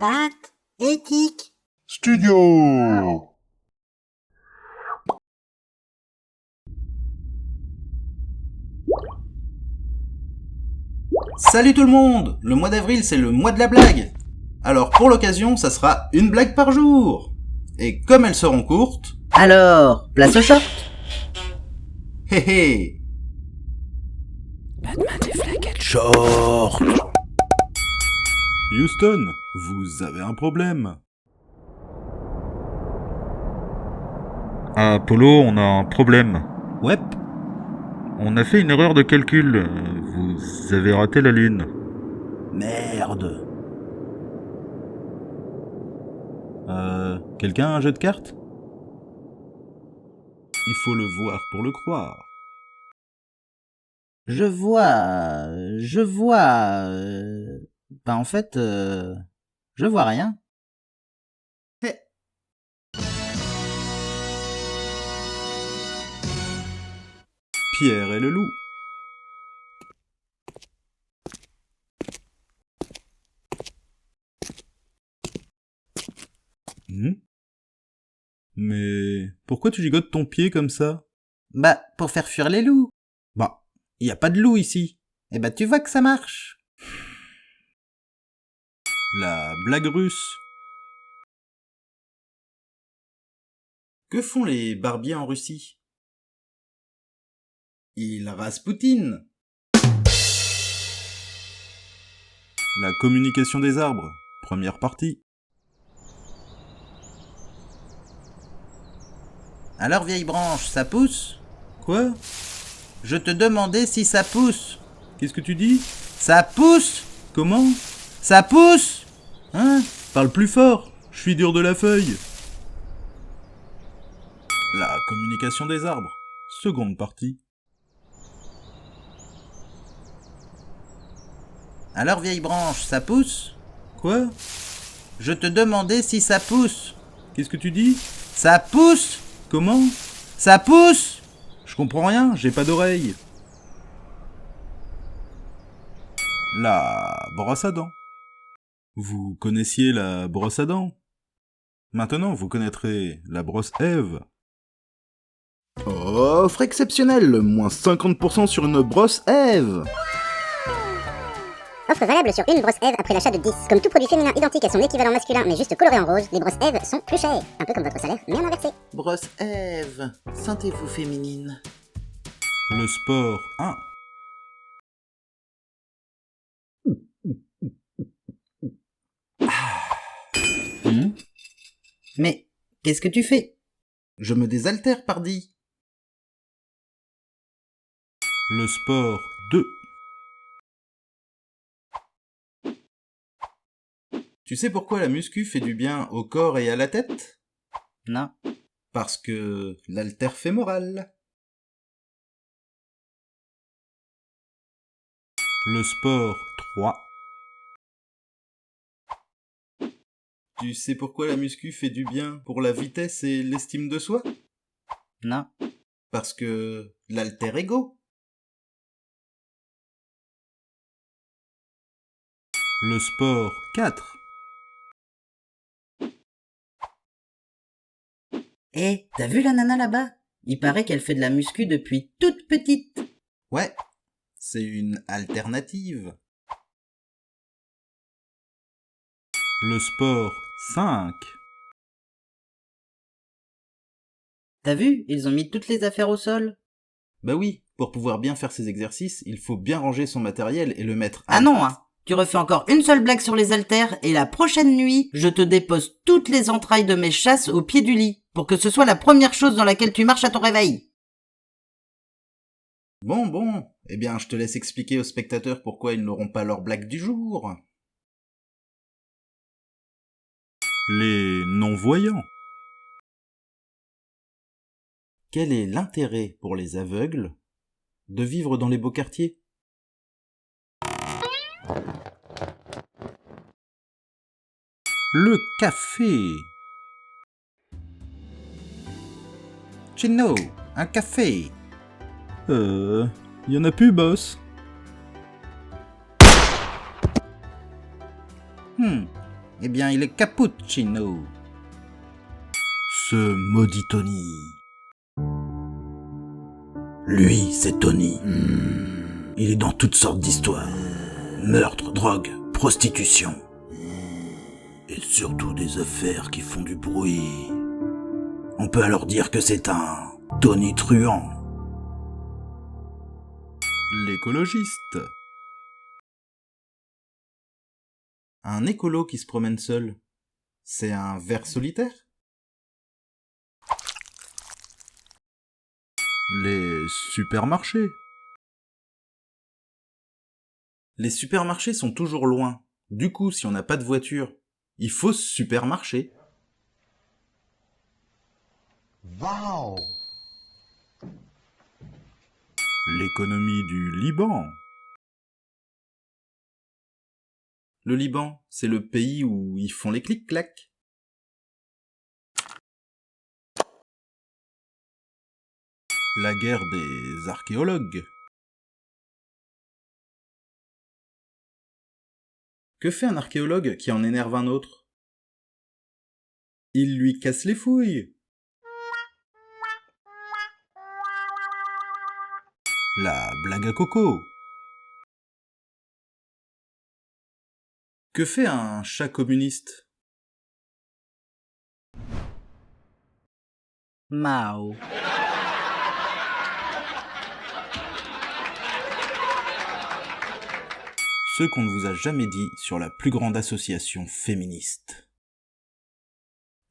Pâte, éthique. Studio. Salut tout le monde! Le mois d'avril, c'est le mois de la blague. Alors pour l'occasion, ça sera une blague par jour. Et comme elles seront courtes... Alors, place au short. Hé hé! Batman des flaquettes. Short. Houston, vous avez un problème. Apollo, on a un problème. Ouais. On a fait une erreur de calcul. Vous avez raté la Lune. Merde. Quelqu'un a un jeu de cartes? Il faut le voir pour le croire. Je vois... en fait, je vois rien. Pierre et le loup. Mais pourquoi tu gigotes ton pied comme ça? Bah, pour faire fuir les loups. Bah, y a pas de loup ici. Eh bah, tu vois que ça marche. La blague russe. Que font les barbiers en Russie? Ils raspoutinent. La communication des arbres. Première partie. Alors, vieille branche, ça pousse? Quoi? Je te demandais si ça pousse. Qu'est-ce que tu dis? Ça pousse? Comment? Ça pousse? Hein? Parle plus fort. Je suis dur de la feuille. La communication des arbres. Seconde partie. Alors, vieille branche, ça pousse? Quoi? Je te demandais si ça pousse. Qu'est-ce que tu dis? Ça pousse? Comment? Ça pousse? Je comprends rien, j'ai pas d'oreille. La brosse à dents. Vous connaissiez la brosse à dents? Maintenant, vous connaîtrez la brosse Ève. Offre exceptionnelle, moins 50% sur une brosse Ève. Offre valable sur une brosse Ève après l'achat de 10. Comme tout produit féminin identique à son équivalent masculin mais juste coloré en rose, les brosses Ève sont plus chères. Un peu comme votre salaire, mais en inversé. Brosse Ève, sentez-vous féminine. Le sport 1. Mais, qu'est-ce que tu fais? Je me désaltère, pardi. Le sport 2. Tu sais pourquoi la muscu fait du bien au corps et à la tête? Non. Parce que l'haltère fémorale. Le sport 3. Tu sais pourquoi la muscu fait du bien pour la vitesse et l'estime de soi? Non. Parce que l'alter ego. Le sport 4. Eh, t'as vu la nana là-bas? Il paraît qu'elle fait de la muscu depuis toute petite. Ouais, c'est une alternative. Le sport 5. T'as vu? Ils ont mis toutes les affaires au sol. Bah oui, pour pouvoir bien faire ses exercices, il faut bien ranger son matériel et le mettre Ah non, hein. Tu refais encore une seule blague sur les haltères et la prochaine nuit, je te dépose toutes les entrailles de mes chasses au pied du lit pour que ce soit la première chose dans laquelle tu marches à ton réveil. Bon, eh bien je te laisse expliquer aux spectateurs pourquoi ils n'auront pas leur blague du jour. Les non-voyants. Quel est l'intérêt pour les aveugles de vivre dans les beaux quartiers? Le café. Chino, un café. Y en a plus, boss. Eh bien, il est cappuccino. Ce maudit Tony. Lui, c'est Tony. Il est dans toutes sortes d'histoires. Meurtre, drogue, prostitution. Et surtout des affaires qui font du bruit. On peut alors dire que c'est un Tony truand. L'écologiste. Un écolo qui se promène seul, c'est un ver solitaire? Les supermarchés. Les supermarchés sont toujours loin. Du coup, si on n'a pas de voiture, il faut se supermarcher. Wow! L'économie du Liban. Le Liban, c'est le pays où ils font les clics-clacs. La guerre des archéologues. Que fait un archéologue qui en énerve un autre? Il lui casse les fouilles. La blague à coco. Que fait un chat communiste? Mao. Ce qu'on ne vous a jamais dit sur la plus grande association féministe.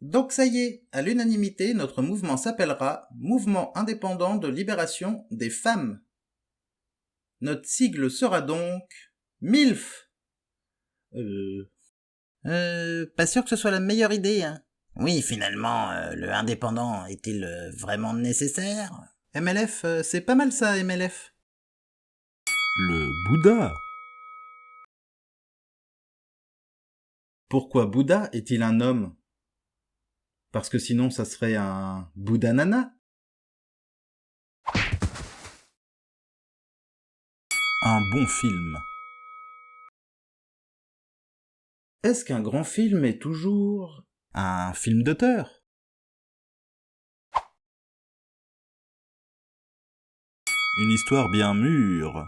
Donc ça y est, à l'unanimité, notre mouvement s'appellera Mouvement indépendant de libération des femmes. Notre sigle sera donc MILF. Pas sûr que ce soit la meilleure idée, hein. Oui, finalement, le indépendant est-il vraiment nécessaire? MLF, c'est pas mal ça, MLF. Le Bouddha. Pourquoi Bouddha est-il un homme? Parce que sinon ça serait un Bouddha nana. Un bon film. Est-ce qu'un grand film est toujours un film d'auteur? Une histoire bien mûre.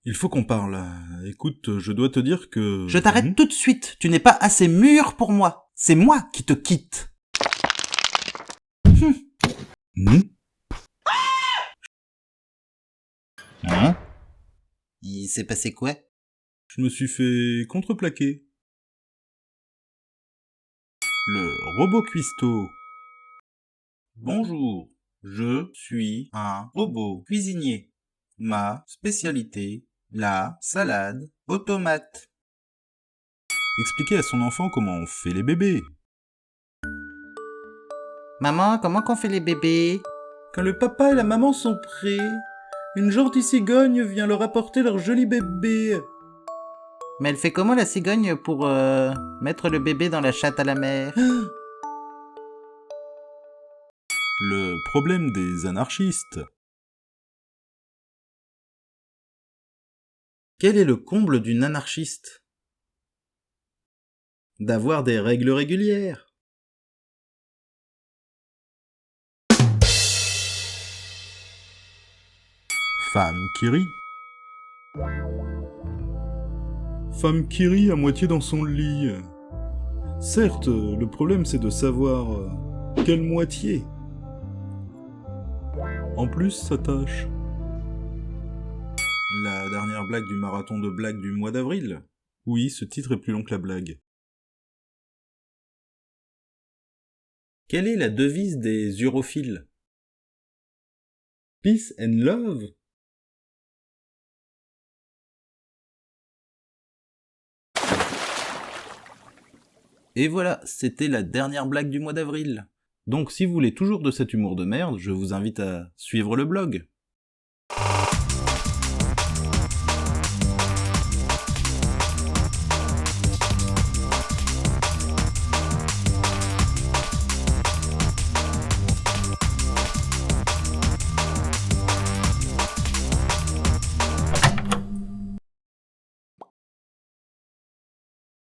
Il faut qu'on parle. Écoute, je dois te dire que... Je t'arrête tout de suite, tu n'es pas assez mûr pour moi. C'est moi qui te quitte. Il s'est passé quoi? Je me suis fait contreplaquer. Le robot cuistot. Bonjour, je suis un robot cuisinier. Ma spécialité, la salade aux tomates. Expliquer à son enfant comment on fait les bébés. Maman, comment qu'on fait les bébés? Quand le papa et la maman sont prêts, une gentille cigogne vient leur apporter leur joli bébé. Mais elle fait comment la cigogne pour mettre le bébé dans la chatte à la mer? Le problème des anarchistes. Quel est le comble d'une anarchiste? D'avoir des règles régulières. Femme qui rit. Femme qui rit à moitié dans son lit. Certes, le problème c'est de savoir quelle moitié. En plus, ça tâche. La dernière blague du marathon de blagues du mois d'avril. Oui, ce titre est plus long que la blague. Quelle est la devise des urophiles? Peace and love. Et voilà, c'était la dernière blague du mois d'avril. Donc si vous voulez toujours de cet humour de merde, je vous invite à suivre le blog.